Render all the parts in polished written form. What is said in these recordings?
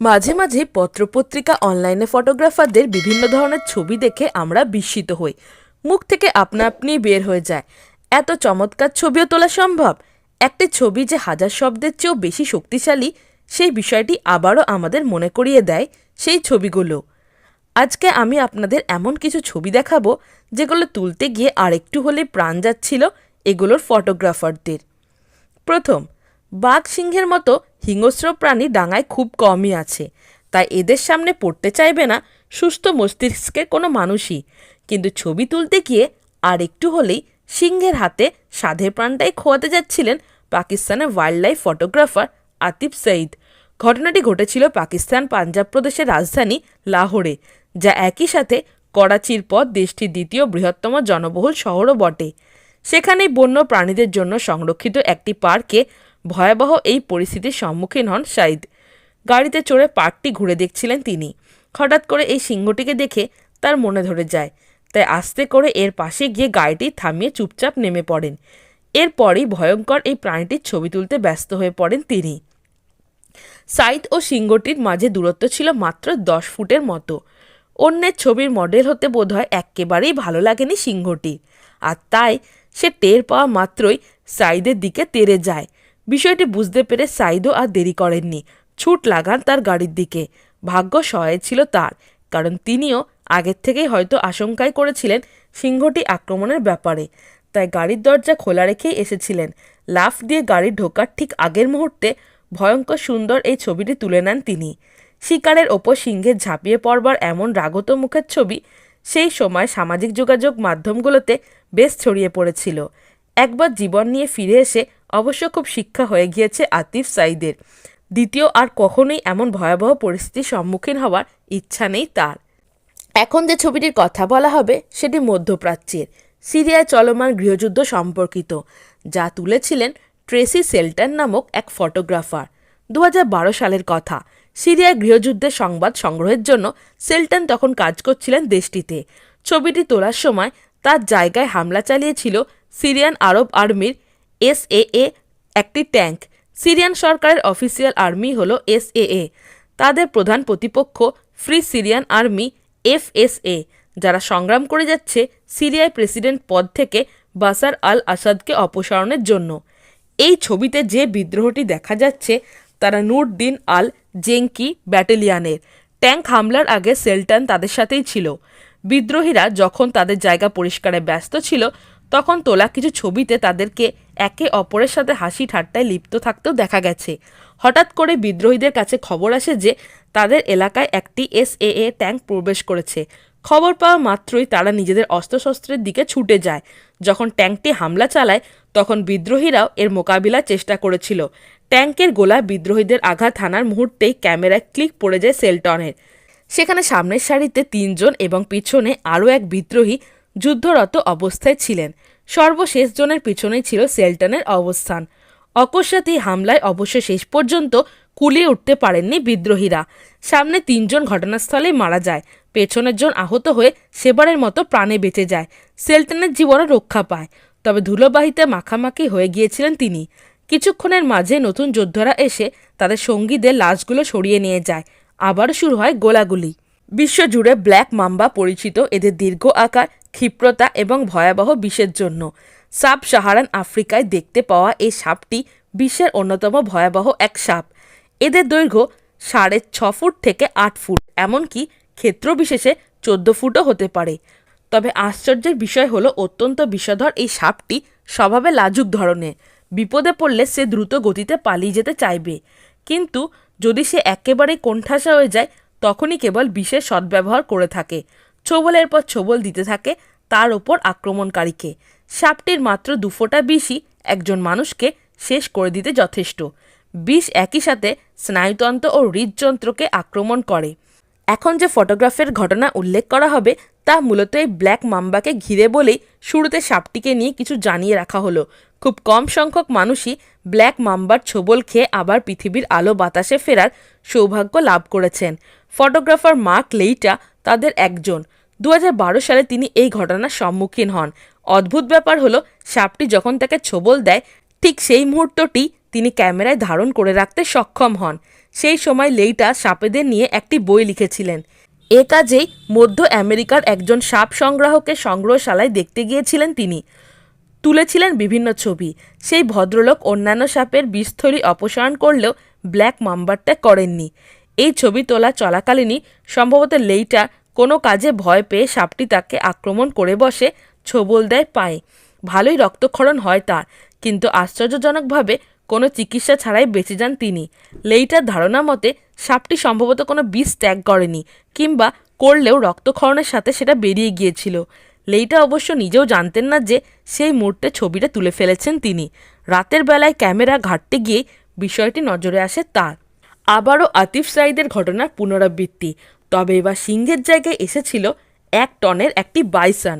মাঝে মাঝে পত্রপত্রিকা অনলাইনে ফটোগ্রাফারদের বিভিন্ন ধরনের ছবি দেখে আমরা বিস্মিত হই। মুখ থেকে আপনা আপনি বের হয়ে যায়, এত চমৎকার ছবিও তোলা সম্ভব। একটি ছবি যে হাজার শব্দের চেয়েও বেশি শক্তিশালী, সেই বিষয়টি আবারও আমাদের মনে করিয়ে দেয় সেই ছবিগুলো। আজকে আমি আপনাদের এমন কিছু ছবি দেখাবো যেগুলো তুলতে গিয়ে আরেকটু হলে প্রাণ যাচ্ছিল এগুলোর ফটোগ্রাফারদের। প্রথম, বাঘ সিংহের মতো হিংস্র প্রাণী ডাঙায় খুব কমই আছে, তাই এদের সামনে পড়তে চাইবে না সুস্থ মস্তিষ্কের কোনো মানুষই। কিন্তু ছবি তুলতে গিয়ে আর একটু হলেই সিংহের হাতে সাধের প্রাণটাই খোয়াতে যাচ্ছিলেন পাকিস্তানের ওয়াইল্ড লাইফ ফটোগ্রাফার আতিফ সঈদ। ঘটনাটি ঘটেছিল পাকিস্তান পাঞ্জাব প্রদেশের রাজধানী লাহোরে, যা একই সাথে করাচির পর দেশটির দ্বিতীয় বৃহত্তম জনবহুল শহরও বটে। সেখানেই বন্য প্রাণীদের জন্য সংরক্ষিত একটি পার্কে ভয়াবহ এই পরিস্থিতির সম্মুখীন হন সাঈদ। গাড়িতে চড়ে পার্কটি ঘুরে দেখছিলেন তিনি। হঠাৎ করে এই সিংহটিকে দেখে তার মনে ধরে যায়, তাই আস্তে করে এর পাশে গিয়ে গাড়িটি থামিয়ে চুপচাপ নেমে পড়েন। এরপরই ভয়ঙ্কর এই প্রাণীটির ছবি তুলতে ব্যস্ত হয়ে পড়েন তিনি। সাঈদ ও সিংহটির মাঝে দূরত্ব ছিল মাত্র 10 ফুটের মতো। অন্যের ছবির মডেল হতে বোধহয় একেবারেই ভালো লাগেনি সিংহটি, আর তাই সে টের পাওয়া মাত্রই সাঈদের দিকে তেড়ে যায়। বিষয়টি বুঝতে পেরে সাঈদও আর দেরি করেননি, ছুট লাগান তার গাড়ির দিকে। ভাগ্য সহায় ছিল তার, কারণ তিনিও আগের থেকেই হয়তো আশঙ্কাই করেছিলেন সিংহটি আক্রমণের ব্যাপারে, তাই গাড়ির দরজা খোলা রেখেই এসেছিলেন। লাফ দিয়ে গাড়ি ঢোকার ঠিক আগের মুহূর্তে ভয়ঙ্কর সুন্দর এই ছবিটি তুলে নেন তিনি। শিকারের ওপর সিংহের ঝাঁপিয়ে পড়বার এমন রাগত মুখের ছবি সেই সময় সামাজিক যোগাযোগ মাধ্যমগুলোতে বেশ ছড়িয়ে পড়েছিল। একবার জীবন নিয়ে ফিরে এসে অবশ্য খুব শিক্ষা হয়ে গিয়েছে আতিফ সঈদের। দ্বিতীয় আর কখনোই এমন ভয়াবহ পরিস্থিতির সম্মুখীন হওয়ার ইচ্ছা নেই তার। এখন যে ছবিটির কথা বলা হবে সেটি মধ্যপ্রাচ্যের সিরিয়ায় চলমান গৃহযুদ্ধ সম্পর্কিত, যা তুলেছিলেন ট্রেসি সেল্টন নামক এক ফটোগ্রাফার। 2012 সালের কথা। সিরিয়ায় গৃহযুদ্ধের সংবাদ সংগ্রহের জন্য সেল্টন তখন কাজ করছিলেন দেশটিতে। ছবিটি তোলার সময় তার জায়গায় হামলা চালিয়েছিল সিরিয়ান আরব আর্মির SAA একটি ট্যাঙ্ক। সিরিয়ান সরকারের অফিসিয়াল আর্মি হল SAA, তাদের প্রধান প্রতিপক্ষ ফ্রি সিরিয়ান আর্মি FSA, যারা সংগ্রাম করে যাচ্ছে সিরিয়ায় প্রেসিডেন্ট পদ থেকে বাশার আল আসাদকে অপসারণের জন্য। এই ছবিতে যে বিদ্রোহটি দেখা যাচ্ছে তারা নুরদিন আল জেঙ্কি ব্যাটালিয়ানের। ট্যাঙ্ক হামলার আগে সেল্টন তাদের সাথেই ছিল। বিদ্রোহীরা যখন তাদের জায়গা পরিষ্কারে ব্যস্ত ছিল তখন তোলা কিছু ছবিতে তাদেরকে একে অপরের সাথে হাসি ঠাট্টায় লিপ্ত থাকতেও দেখা গেছে। হঠাৎ করে বিদ্রোহীদের কাছে খবর আসে যে তাদের এলাকায় একটি SAA ট্যাঙ্ক প্রবেশ করেছে। খবর পাওয়া মাত্রই তারা নিজেদের অস্ত্রশস্ত্রের দিকে ছুটে যায়। যখন ট্যাঙ্কটি হামলা চালায় তখন বিদ্রোহীরাও এর মোকাবিলার চেষ্টা করেছিল। ট্যাঙ্কের গোলা বিদ্রোহীদের আঘাত হানার মুহূর্তেই ক্যামেরায় ক্লিক পড়ে যায় সেল্টনের। সেখানে সামনের সারিতে 3 জন এবং পিছনে আরও এক বিদ্রোহী যুদ্ধরত অবস্থায় ছিলেন। সর্বশেষ জনের পিছনেই ছিল সেল্টনের অবস্থান। অকস্মাৎ এই হামলায় অবশ্য শেষ পর্যন্ত কুলিয়ে উঠতে পারেননি বিদ্রোহীরা। সামনে 3 জন ঘটনাস্থলেই মারা যায়, পেছনের জন আহত হয়ে সেবারের মতো প্রাণে বেঁচে যায়। সেল্টনের জীবনও রক্ষা পায়, তবে ধুলোবাহিতে মাখামাখি হয়ে গিয়েছিলেন তিনি। কিছুক্ষণের মাঝে নতুন যোদ্ধারা এসে তাদের সঙ্গীদের লাশগুলো সরিয়ে নিয়ে যায়। আবার শুরু হয় গোলাগুলি। বিশ্বজুড়ে ব্ল্যাক মাম্বা পরিচিত এদের দীর্ঘ আকার, ক্ষিপ্রতা এবং ভয়াবহ বিষের জন্য। সাব সাহারান আফ্রিকায় দেখতে পাওয়া এই সাপটি বিশ্বের অন্যতম ভয়াবহ এক সাপ। এদের দৈর্ঘ্য 6.5 ফুট থেকে 8 ফুট, এমনকি ক্ষেত্র বিশেষে 14 ফুটও হতে পারে। তবে আশ্চর্যের বিষয় হলো অত্যন্ত বিষধর এই সাপটি স্বভাবে লাজুক ধরনের। বিপদে পড়লে সে দ্রুত গতিতে পালিয়ে যেতে চাইবে, কিন্তু যদি সে একেবারেই কোণঠাসা হয়ে যায় তখনই কেবল বিষের সদ্ব্যবহার করে থাকে। ছোবলের পর ছোবল দিতে থাকে তার ওপর আক্রমণকারীকে। সাপটির মাত্র 2 ফোঁটা বিষই একজন মানুষকে শেষ করে দিতে যথেষ্ট। বিষ একই সাথে স্নায়ুতন্ত্র ও হৃদযন্ত্রকে আক্রমণ করে। এখন যে ফটোগ্রাফের ঘটনা উল্লেখ করা হবে তা মূলত এই ব্ল্যাক মাম্বাকে ঘিরে বলেই শুরুতে সাপটিকে নিয়ে কিছু জানিয়ে রাখা হলো। খুব কম সংখ্যক মানুষই ব্ল্যাক মাম্বার ছোবল খেয়ে আবার পৃথিবীর আলো বাতাসে ফেরার সৌভাগ্য লাভ করেছেন। ফটোগ্রাফার মার্ক লেইটা তাদের একজন। 2012 সালে তিনি এই ঘটনার সম্মুখীন হন। অদ্ভুত ব্যাপার হলো সাপটি যখন তাকে ছোবল দেয় ঠিক সেই মুহূর্তটি তিনি ক্যামেরায় ধারণ করে রাখতে সক্ষম হন। সেই সময় লেইটা সাপেদের নিয়ে একটি বই লিখেছিলেন। এ কাজেই মধ্য আমেরিকার একজন সাপ সংগ্রাহকের সংগ্রহশালায় দেখতে গিয়েছিলেন তিনি। তুলেছিলেন বিভিন্ন ছবি। সেই ভদ্রলোক অন্যান্য সাপের বিষথলি অপসারণ করলেও ব্ল্যাক মাম্বারটা করেননি। এই ছবি তোলা চলাকালীনই সম্ভবত লেইটা কোনো কাজে ভয় পেয়ে সাপটি তাকে আক্রমণ করে বসে, ছোবল দেয় পায়ে। ভালোই রক্তক্ষরণ হয় তার, কিন্তু আশ্চর্যজনকভাবে কোনো চিকিৎসা ছাড়াই বেঁচে যান তিনি। লেইটার ধারণা মতে সাপটি সম্ভবত কোনো বিষ ত্যাগ করেনি, কিংবা করলেও রক্তক্ষরণের সাথে সেটা বেরিয়ে গিয়েছিল। লেইটা অবশ্য নিজেও জানতেন না যে সেই মুহূর্তে ছবিটা তুলে ফেলেছেন তিনি। রাতের বেলায় ক্যামেরা ঘাঁটতে গিয়ে বিষয়টি নজরে আসে তার। আবারও আতিফ সাঈদের ঘটনার পুনরাবৃত্তি, তবে এবার সিংহের জায়গায় এসেছিল 1 টনের একটি বাইসন।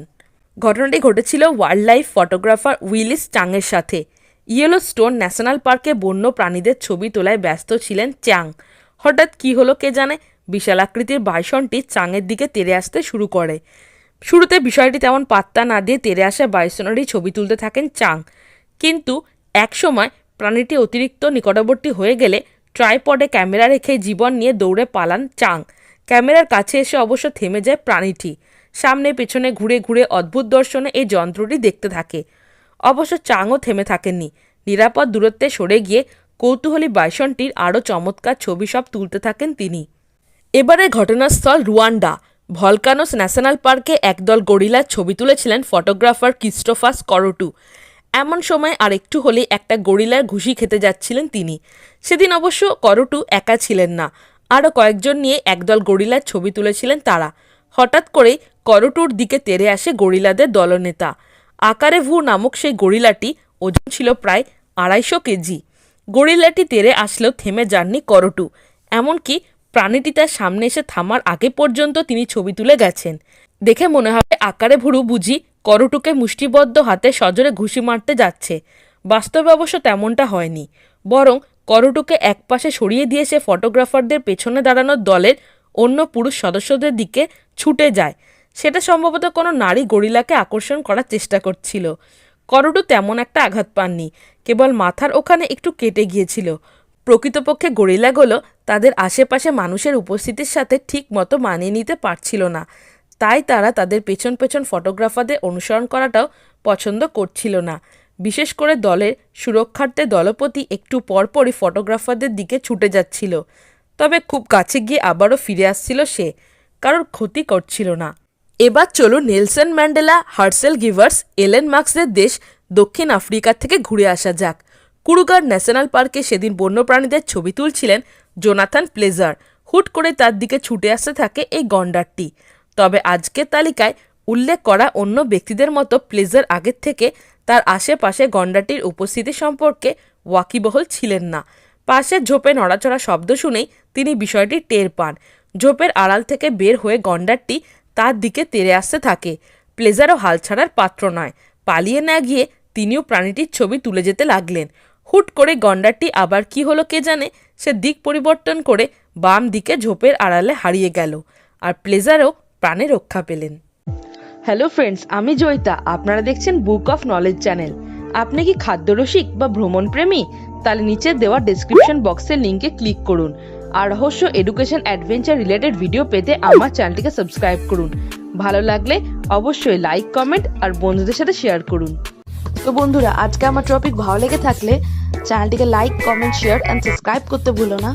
ঘটনাটি ঘটেছিল ওয়াইল্ড লাইফ ফটোগ্রাফার উইলিস চাংয়ের সাথে। ইয়েলোস্টোন ন্যাশনাল পার্কে বন্য প্রাণীদের ছবি তোলায় ব্যস্ত ছিলেন চ্যাং। হঠাৎ কী হলো কে জানে, বিশাল আকৃতির বাইসনটি চাংয়ের দিকে তেড়ে আসতে শুরু করে। শুরুতে বিষয়টি তেমন পাত্তা না দিয়ে তেড়ে আসা বাইসনেরই ছবি তুলতে থাকেন চাং, কিন্তু একসময় প্রাণীটি অতিরিক্ত নিকটবর্তী হয়ে গেলে ট্রাইপডে ক্যামেরা রেখে জীবন নিয়ে দৌড়ে পালান চাং। ক্যামেরার কাছে এসে অবশ্য থেমে যায় প্রাণীটি। সামনে পেছনে ঘুরে ঘুরে অদ্ভুত দর্শনে এই যন্ত্রটি দেখতে থাকে। অবশ্য চাংও থেমে থাকেননি। নিরাপদ দূরত্বে সরে গিয়ে কৌতূহলী বাইসনটির আরও চমৎকার ছবি সব তুলতে থাকেন তিনি। এবারের ঘটনাস্থল রুয়ান্ডা। ভলকানোস ন্যাশনাল পার্কে একদল গরিলার ছবি তুলেছিলেন ফটোগ্রাফার ক্রিস্টোফাস করোটু। এমন সময় আর একটু হলেই একটা গরিলার ঘুষি খেতে যাচ্ছিলেন তিনি। সেদিন অবশ্য করোটু একা ছিলেন না, আরও কয়েকজন নিয়ে একদল গরিলার ছবি তুলেছিলেন তারা। হঠাৎ করে করোটুর দিকে তেড়ে আসে গরিলাদের দলনেতা। আকারে ভু নামক সেই গরিলাটি ওজন ছিল প্রায় 250 কেজি। গরিলাটি তেড়ে আসলেও থেমে যাননি করোটু, এমনকি প্রাণীটি তার সামনে এসে থামার আগে পর্যন্ত তিনি ছবি তুলে গেছেন। দেখে মনে হবে আকারে ভুরু বুঝি করোটুকে মুষ্টিবদ্ধ হাতে সজোরে ঘুষি মারতে যাচ্ছে। বাস্তবে অবশ্য তেমনটা হয়নি, বরং করোটুকে একপাশে সরিয়ে দিয়ে সে ফটোগ্রাফারদের পেছনে দাঁড়ানো দলের অন্য পুরুষ সদস্যদের দিকে ছুটে যায়। সেটা সম্ভবত কোনো নারী গরিলাকে আকর্ষণ করার চেষ্টা করছিল। করোটু তেমন একটা আঘাত পাননি, কেবল মাথার ওখানে একটু কেটে গিয়েছিল। প্রকৃতপক্ষে গরিলাগুলো তাদের আশেপাশে মানুষের উপস্থিতির সাথে ঠিক মতো মানিয়ে নিতে পারছিল না, তাই তারা তাদের পেছন পেছন ফটোগ্রাফারদের অনুসরণ করাটাও পছন্দ করছিল না। বিশেষ করে দলের সুরক্ষার্থে দলপতি একটু পরপরই ফটোগ্রাফারদের দিকে ছুটে যাচ্ছিল, তবে খুব কাছে গিয়ে আবারও ফিরে আসছিল সে, কারোর ক্ষতি করছিল না। এবার চলুন নেলসন ম্যান্ডেলা, হার্সেল গিভার্স, এলেন মার্কসদের দেশ দক্ষিণ আফ্রিকা থেকে ঘুরে আসা যাক। কুরুগার ন্যাশনাল পার্কে সেদিন বন্যপ্রাণীদের ছবি তুলছিলেন জোনাথন প্লেজার। হুট করে তার দিকে ছুটে আসতে থাকে এই গন্ডারটি। তবে আজকের তালিকায় উল্লেখ করা অন্য ব্যক্তিদের মতো প্লেজার আগের থেকে তার আশেপাশে গন্ডারটির উপস্থিতি সম্পর্কে ওয়াকিবহল ছিলেন না। পাশের ঝোপে নড়াচড়া শব্দ শুনেই তিনি বিষয়টি টের পান। ঝোপের আড়াল থেকে বের হয়ে গন্ডারটি তার দিকে তেড়ে আসতে থাকে। প্লেজারও হাল ছাড়ার পাত্র নয়। পালিয়ে না গিয়ে তিনিও প্রাণীটির ছবি তুলে যেতে লাগলেন। হুট করে গন্ডারটি আবার কি হলো কে জানে, সে দিক পরিবর্তন করে বাম দিকে ঝোপের আড়ালে হারিয়ে গেল, আর প্লেজারও প্রাণে রক্ষা পেলেন। হ্যালো ফ্রেন্ডস, আমি জয়িতা। আপনারা দেখছেন বুক অফ নলেজ চ্যানেল। আপনি কি খাদ্যরসিক বা ভ্রমণপ্রেমী? তাহলে নিচে দেওয়া ডেসক্রিপশন বক্সের লিঙ্কে ক্লিক করুন আর রহস্য, এডুকেশন, অ্যাডভেঞ্চার রিলেটেড ভিডিও পেতে আমার চ্যানেলটিকে সাবস্ক্রাইব করুন। ভালো লাগলে অবশ্যই লাইক, কমেন্ট আর বন্ধুদের সাথে শেয়ার করুন। তো বন্ধুরা, আজকে আমার টপিক ভালো লেগে থাকলে চ্যানেলটিকে like, comment, share and subscribe করতে ভুলো না।